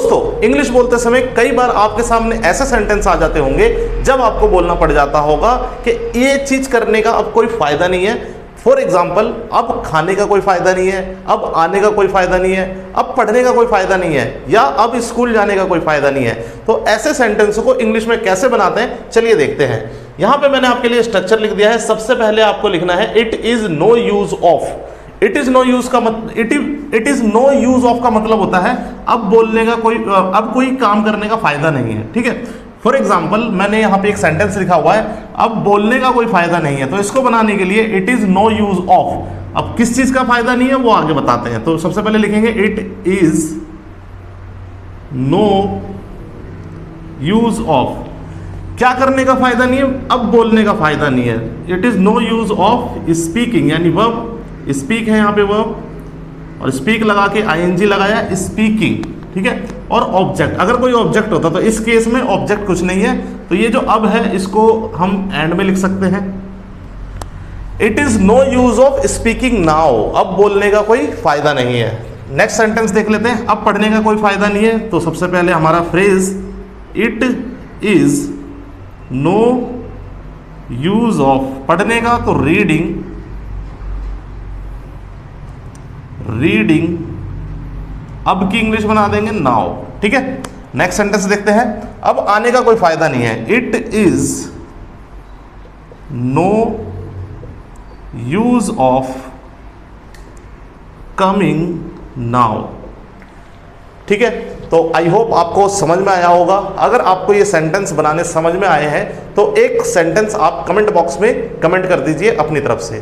दोस्तों इंग्लिश बोलते समय कई बार आपके सामने ऐसे सेंटेंस आ जाते होंगे जब आपको बोलना पड़ जाता होगा कि ये चीज करने का अब कोई फायदा नहीं है। फॉर एग्जाम्पल, अब खाने का कोई फायदा नहीं है, अब आने का कोई फायदा नहीं है, अब पढ़ने का कोई फायदा नहीं है, या अब स्कूल जाने का कोई फायदा नहीं है। तो ऐसे सेंटेंस को इंग्लिश में कैसे बनाते हैं चलिए देखते हैं। यहां पे मैंने आपके लिए स्ट्रक्चर लिख दिया है। सबसे पहले आपको लिखना है it is no use of. It is no use का it is no use of का मतलब होता है अब बोलने का अब कोई काम करने का फायदा नहीं है। ठीक है, फॉर एग्जाम्पल मैंने यहाँ पे एक सेंटेंस लिखा हुआ है अब बोलने का कोई फायदा नहीं है, तो इसको बनाने के लिए it is no use of. अब किस चीज का फायदा नहीं है वो आगे बताते हैं। तो सबसे पहले लिखेंगे it is no use of. क्या करने का फायदा नहीं है? अब बोलने का फायदा नहीं है। It is no use of speaking, यानी वर्ब स्पीक है यहाँ पे वर्ब, और स्पीक लगा के आईएनजी लगाया स्पीकिंग। ठीक है, और ऑब्जेक्ट, अगर कोई ऑब्जेक्ट होता तो इस केस में ऑब्जेक्ट कुछ नहीं है, तो ये जो अब है इसको हम एंड में लिख सकते हैं। It is no use of speaking now, अब बोलने का कोई फायदा नहीं है। नेक्स्ट सेंटेंस देख लेते हैं, अब पढ़ने का कोई फायदा नहीं है। तो सबसे पहले हमारा phrase it is no use of पढ़ने का, तो रीडिंग अब की इंग्लिश बना देंगे नाउ। ठीक है, नेक्स्ट सेंटेंस देखते हैं। अब आने का कोई फायदा नहीं है। It is no use of coming now. ठीक है, तो आई होप आपको समझ में आया होगा। अगर आपको ये सेंटेंस बनाने समझ में आए हैं तो एक सेंटेंस आप कमेंट बॉक्स में कमेंट कर दीजिए अपनी तरफ से।